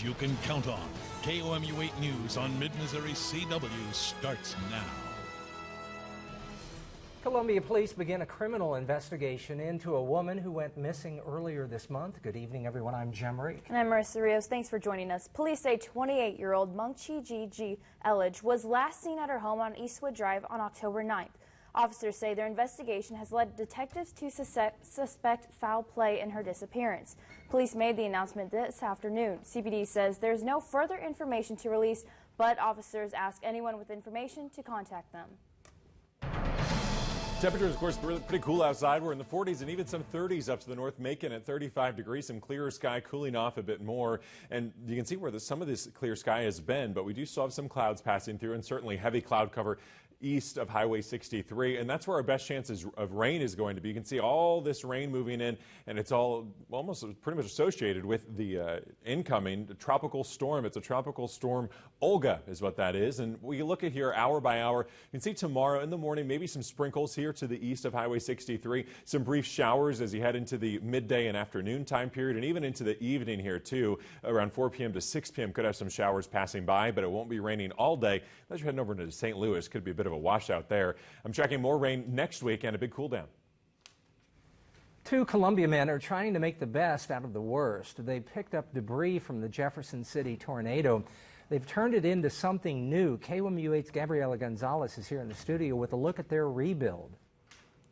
You can count on. KOMU 8 News on Mid-Missouri CW starts now. Columbia police begin a criminal investigation into a woman who went missing earlier this month. Good evening, everyone. I'm Jem Reek. And I'm Marissa Rios. Thanks for joining us. Police say 28-year-old Mungchi G. Elledge was last seen at her home on Eastwood Drive on October 9th. Officers say their investigation has led detectives to suspect foul play in her disappearance. Police made the announcement this afternoon. CPD says there's no further information to release, but officers ask anyone with information to contact them. Temperatures, of course, pretty cool outside. We're in the 40s and even some 30s up to the North Macon at 35 degrees. Some clearer sky, cooling off a bit more. And you can see where some of this clear sky has been, but we do still have some clouds passing through and certainly heavy cloud cover east of Highway 63, and that's where our best chances of rain is going to be. You can see all this rain moving in, and it's all almost pretty much associated with the incoming tropical storm. It's a tropical storm. Olga is what that is, and we look at here hour by hour. You can see tomorrow in the morning, maybe some sprinkles here to the east of Highway 63, some brief showers as you head into the midday and afternoon time period, and even into the evening here too. Around 4 p.m. to 6 p.m. could have some showers passing by, but it won't be raining all day. Unless you're heading over into St. Louis, could be a bit of a washout there. I'm tracking more rain next week and a big cool down. Two Columbia men are trying to make the best out of the worst. They picked up debris from the Jefferson City tornado. They've turned it into something new. KOMU8's Gabriela Gonzalez is here in the studio with a look at their rebuild.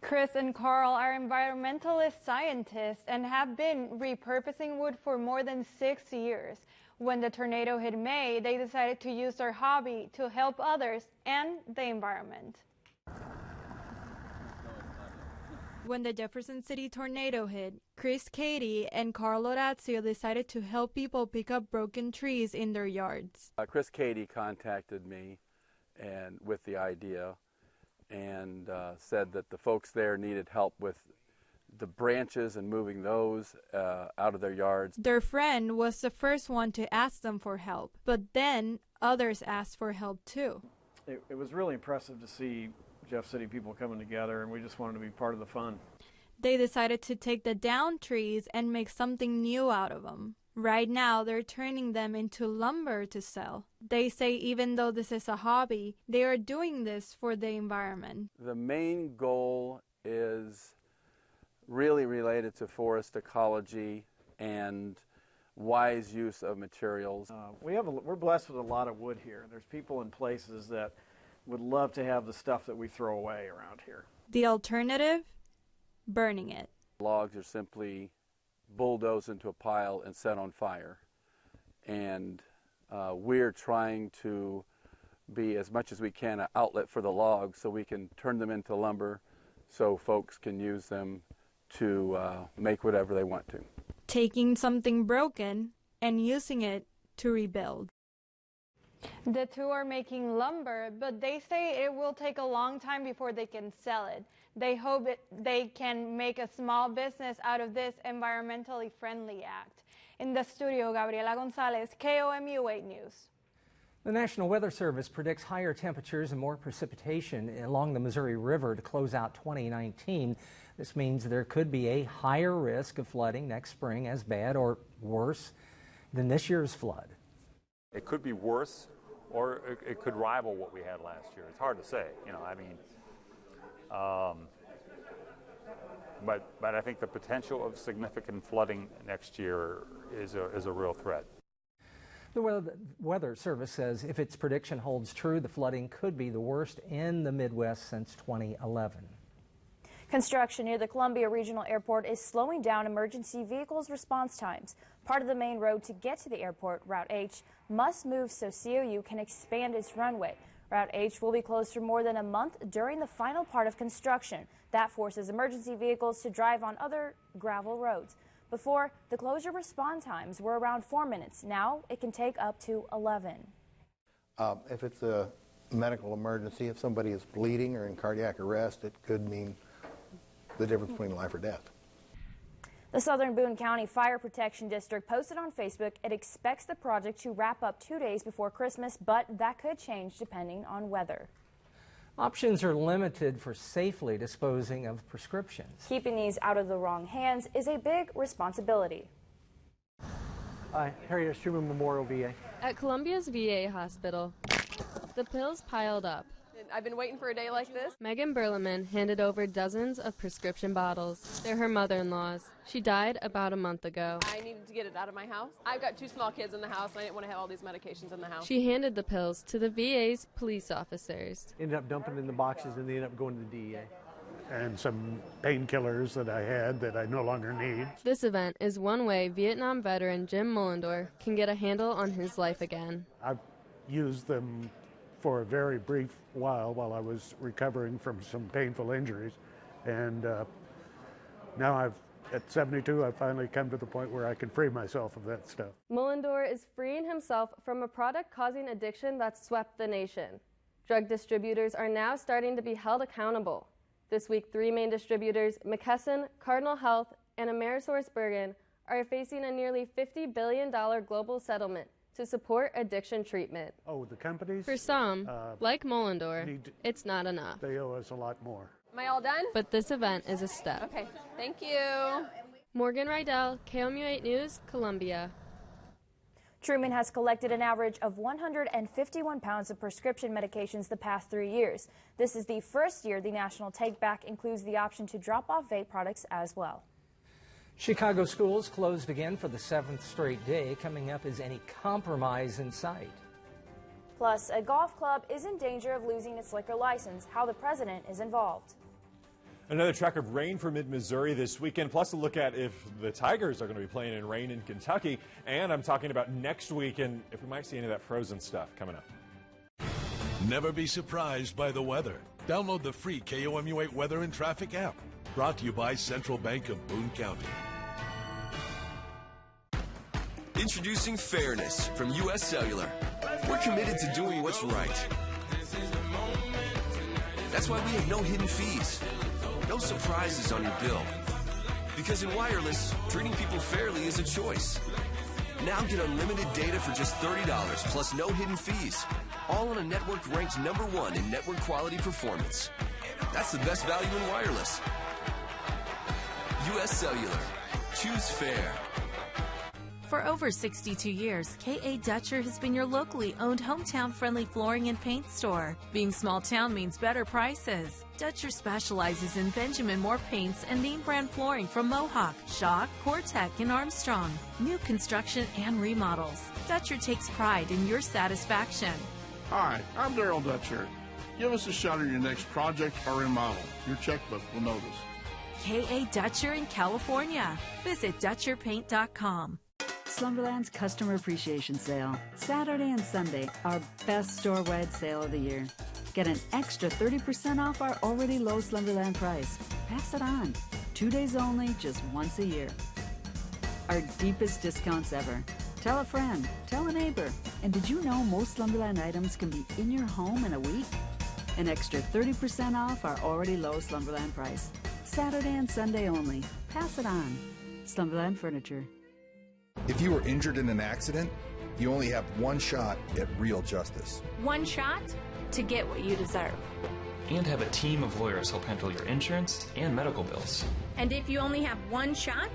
Chris and Carl are environmentalist scientists and have been repurposing wood for more than 6 years. When the tornado hit May, they decided to use their hobby to help others and the environment. When the Jefferson City tornado hit, Chris, Katie, and Carl Orazio decided to help people pick up broken trees in their yards. Chris Katie contacted me and with the idea and said that the folks there needed help with the branches and moving those out of their yards. Their friend was the first one to ask them for help, but then others asked for help too. It was really impressive to see Jeff City people coming together, and we just wanted to be part of the fun. They decided to take the downed trees and make something new out of them. Right now, they're turning them into lumber to sell. They say even though this is a hobby, they are doing this for the environment. The main goal is really related to forest ecology and wise use of materials. We're blessed with a lot of wood here. There's people in places that would love to have the stuff that we throw away around here. The alternative? Burning it. Logs are simply bulldozed into a pile and set on fire. And we're trying to be, as much as we can, an outlet for the logs so we can turn them into lumber so folks can use them to make whatever they want to. Taking something broken and using it to rebuild. The two are making lumber, but they say it will take a long time before they can sell it. They hope they can make a small business out of this environmentally friendly act. In the studio, Gabriela Gonzalez, KOMU 8 News. The National Weather Service predicts higher temperatures and more precipitation along the Missouri River to close out 2019. This means there could be a higher risk of flooding next spring, as bad or worse than this year's flood. It could be worse, or it could rival what we had last year. It's hard to say, but I think the potential of significant flooding next year is a real threat. The Weather Service says if its prediction holds true, the flooding could be the worst in the Midwest since 2011. Construction near the Columbia Regional Airport is slowing down emergency vehicles' response times. Part of the main road to get to the airport, Route H, must move so COU can expand its runway. Route H will be closed for more than a month during the final part of construction. That forces emergency vehicles to drive on other gravel roads. Before, the closure response times were around 4 minutes. Now it can take up to 11. If it's a medical emergency, if somebody is bleeding or in cardiac arrest, it could mean the difference between life or death. The Southern Boone County Fire Protection District posted on Facebook it expects the project to wrap up 2 days before Christmas, but that could change depending on weather. Options are limited for safely disposing of prescriptions. Keeping these out of the wrong hands is a big responsibility. Harriet Truman Memorial VA. At Columbia's VA hospital, the pills piled up. I've been waiting for a day like this. Megan Berleman handed over dozens of prescription bottles. They're her mother-in-law's. She died about a month ago. I needed to get it out of my house. I've got 2 small kids in the house, and I didn't want to have all these medications in the house. She handed the pills to the VA's police officers. Ended up dumping in the boxes and they ended up going to the DEA. And some painkillers that I had that I no longer need. This event is one way Vietnam veteran Jim Mullendor can get a handle on his life again. I've used them for a very brief while I was recovering from some painful injuries. And now at 72, I've finally come to the point where I can free myself of that stuff. Mullendor is freeing himself from a product causing addiction that's swept the nation. Drug distributors are now starting to be held accountable. This week, 3 main distributors, McKesson, Cardinal Health, and AmerisourceBergen, are facing a nearly $50 billion global settlement to support addiction treatment. Oh, the companies? For some, like Mullendor, it's not enough. They owe us a lot more. Am I all done? But this event is a step. Okay, thank you. Morgan Rydell, KOMU8 News, Columbia. Truman has collected an average of 151 pounds of prescription medications the past 3 years. This is the first year the national take-back includes the option to drop off vape products as well. Chicago schools closed again for the 7th straight day. Coming up is any compromise in sight. Plus, a golf club is in danger of losing its liquor license. How the president is involved. Another track of rain for mid-Missouri this weekend, plus a look at if the Tigers are going to be playing in rain in Kentucky. And I'm talking about next week and if we might see any of that frozen stuff coming up. Never be surprised by the weather. Download the free KOMU8 Weather and Traffic app. Brought to you by Central Bank of Boone County. Introducing Fairness from U.S. Cellular. We're committed to doing what's right. That's why we have no hidden fees, no surprises on your bill. Because in wireless, treating people fairly is a choice. Now get unlimited data for just $30 plus no hidden fees. All on a network ranked #1 in network quality performance. That's the best value in wireless. U.S. Cellular. Choose fair. For over 62 years, K.A. Dutcher has been your locally owned hometown-friendly flooring and paint store. Being small town means better prices. Dutcher specializes in Benjamin Moore paints and name brand flooring from Mohawk, Shaw, Cortec, and Armstrong. New construction and remodels. Dutcher takes pride in your satisfaction. Hi, I'm Darrell Dutcher. Give us a shot on your next project or remodel. Your checkbook will notice. K.A. Dutcher in California. Visit DutcherPaint.com. Slumberland's Customer Appreciation Sale. Saturday and Sunday, our best store-wide sale of the year. Get an extra 30% off our already low Slumberland price. Pass it on. 2 days only, just once a year. Our deepest discounts ever. Tell a friend, tell a neighbor. And did you know most Slumberland items can be in your home in a week? An extra 30% off our already low Slumberland price. Saturday and Sunday only. Pass it on. Slumberland Furniture. If you were injured in an accident, you only have one shot at real justice. One shot to get what you deserve. And have a team of lawyers help handle your insurance and medical bills. And if you only have one shot,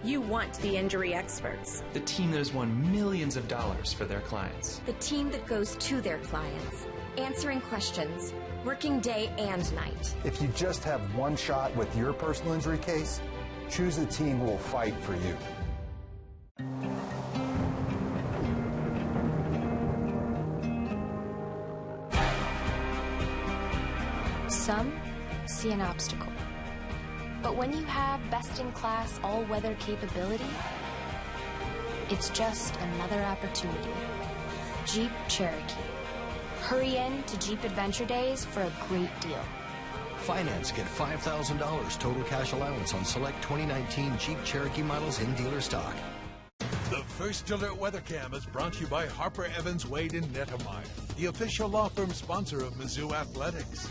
you want the injury experts. The team that has won millions of dollars for their clients. The team that goes to their clients, answering questions, working day and night. If you just have one shot with your personal injury case, choose the team who will fight for you. Some see an obstacle. But when you have best-in-class all-weather capability, it's just another opportunity. Jeep Cherokee. Hurry in to Jeep Adventure Days for a great deal. Finance, get $5,000 total cash allowance on select 2019 Jeep Cherokee models in dealer stock. The First Alert Weather Cam is brought to you by Harper Evans Wade in Nettomeyer, the official law firm sponsor of Mizzou Athletics.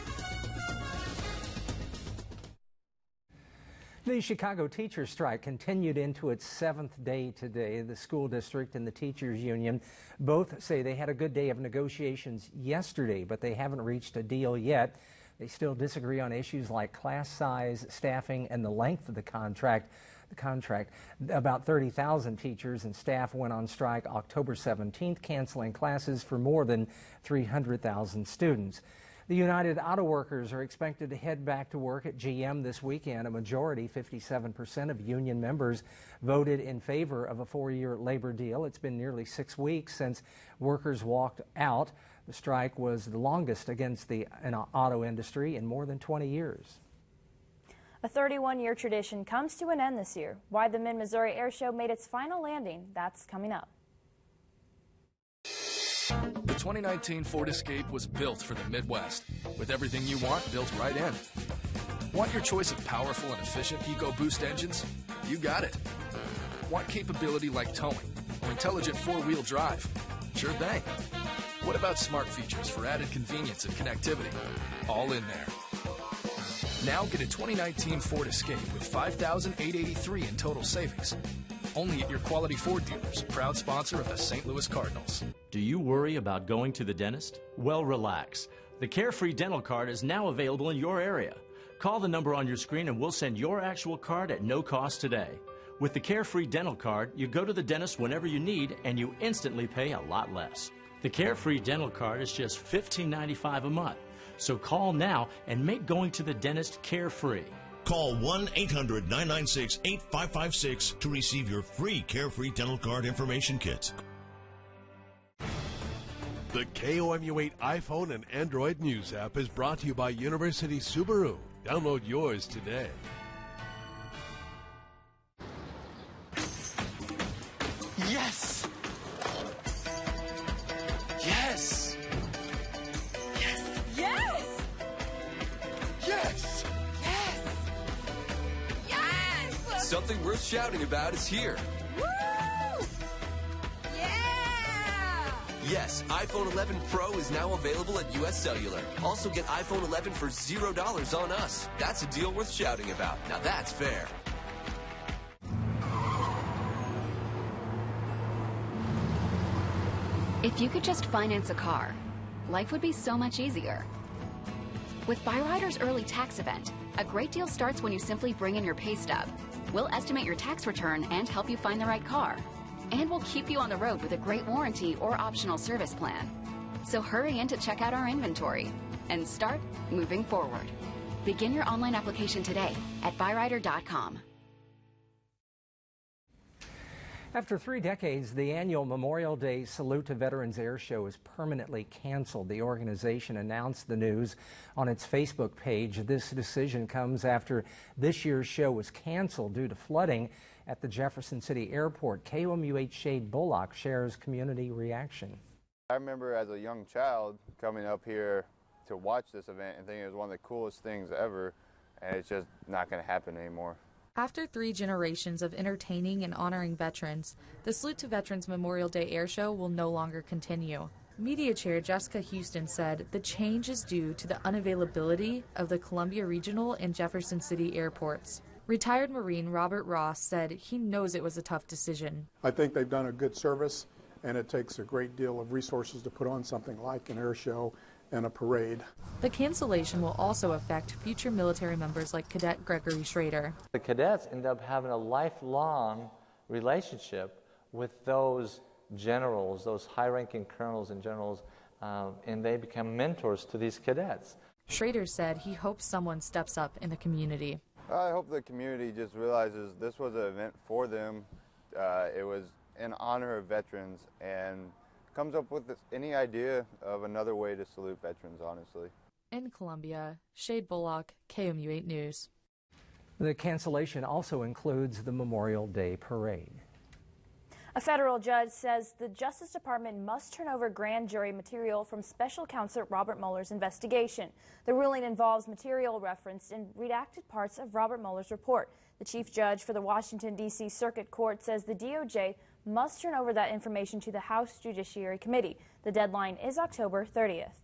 The Chicago teachers' strike continued into its 7th day today. The school district and the teachers union both say they had a good day of negotiations yesterday, but they haven't reached a deal yet. They still disagree on issues like class size, staffing, and the length of the contract. the contract. About 30,000 teachers and staff went on strike October 17th, canceling classes for more than 300,000 students. The United Auto Workers are expected to head back to work at GM this weekend. A majority, 57% of union members, voted in favor of a 4-year labor deal. It's been nearly 6 weeks since workers walked out. The strike was the longest against the auto industry in more than 20 years. A 31-year tradition comes to an end this year. Why the Mid-Missouri Air Show made its final landing, that's coming up. The 2019 Ford Escape was built for the Midwest, with everything you want built right in. Want your choice of powerful and efficient EcoBoost engines? You got it. Want capability like towing or intelligent 4-wheel drive? Sure thing. What about smart features for added convenience and connectivity? All in there. Now get a 2019 Ford Escape with $5,883 in total savings. Only at your Quality Ford dealers, proud sponsor of the St. Louis Cardinals. Do you worry about going to the dentist? Well, relax. The Carefree Dental Card is now available in your area. Call the number on your screen and we'll send your actual card at no cost today. With the Carefree Dental Card, you go to the dentist whenever you need and you instantly pay a lot less. The Carefree Dental Card is just $15.95 a month. So call now and make going to the dentist carefree. Call 1-800-996-8556 to receive your free Carefree Dental Card information kit. The KOMU8 iPhone and Android News app is brought to you by University Subaru. Download yours today. Yes! Yes! Yes! Yes! Yes! Yes! Something worth shouting about is here. Woo! Yeah! Yes, iPhone 11 Pro is now available at US Cellular. Also get iPhone 11 for $0 on us. That's a deal worth shouting about. Now that's fair. If you could just finance a car, life would be so much easier. With Byrider's early tax event, a great deal starts when you simply bring in your pay stub. We'll estimate your tax return and help you find the right car. And we'll keep you on the road with a great warranty or optional service plan. So hurry in to check out our inventory and start moving forward. Begin your online application today at Byrider.com. After 3 decades, the annual Memorial Day Salute to Veterans Air Show is permanently canceled. The organization announced the news on its Facebook page. This decision comes after this year's show was canceled due to flooding at the Jefferson City Airport. KOMU8 Shade Bullock shares community reaction. I remember as a young child coming up here to watch this event and thinking it was one of the coolest things ever, and it's just not going to happen anymore. After 3 generations of entertaining and honoring veterans, the Salute to Veterans Memorial Day Air Show will no longer continue. Media Chair Jessica Houston said the change is due to the unavailability of the Columbia Regional and Jefferson City airports. Retired Marine Robert Ross said he knows it was a tough decision. I think they've done a good service, and it takes a great deal of resources to put on something like an air show and a parade. The cancellation will also affect future military members like Cadet Gregory Schrader. The cadets end up having a lifelong relationship with those generals, those high-ranking colonels and generals, and they become mentors to these cadets. Schrader said he hopes someone steps up in the community. I hope the community just realizes this was an event for them. It was in honor of veterans, and comes up with any idea of another way to salute veterans, honestly. In Columbia, Shade Bullock, KOMU8 News. The cancellation also includes the Memorial Day Parade. A federal judge says the Justice Department must turn over grand jury material from Special Counsel Robert Mueller's investigation. The ruling involves material referenced in redacted parts of Robert Mueller's report. The chief judge for the Washington, D.C. Circuit Court says the DOJ must turn over that information to the House Judiciary Committee. The deadline is October 30th.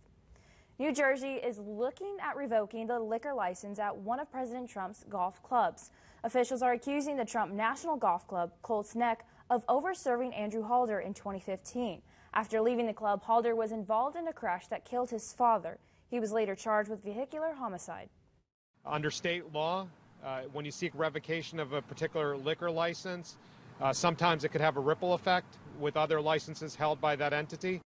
New Jersey is looking at revoking the liquor license at one of President Trump's golf clubs. Officials are accusing the Trump National Golf Club, Colts Neck, of over-serving Andrew Halder in 2015. After leaving the club, Halder was involved in a crash that killed his father. He was later charged with vehicular homicide. Under state law, when you seek revocation of a particular liquor license, sometimes it could have a ripple effect with other licenses held by that entity.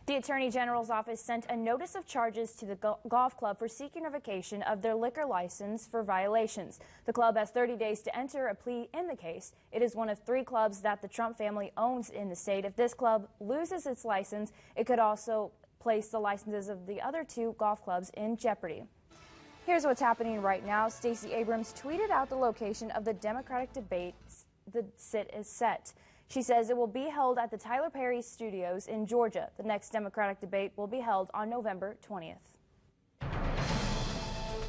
The Attorney General's office sent a notice of charges to the golf club for seeking revocation of their liquor license for violations. The club has 30 days to enter a plea in the case. It is one of 3 clubs that the Trump family owns in the state. If this club loses its license, it could also place the licenses of the other 2 golf clubs in jeopardy. Here's what's happening right now. Stacey Abrams tweeted out the location of the Democratic debate. The sit is set. She says it will be held at the Tyler Perry Studios in Georgia. The next Democratic debate will be held on November 20th.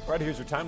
Right, here's your time.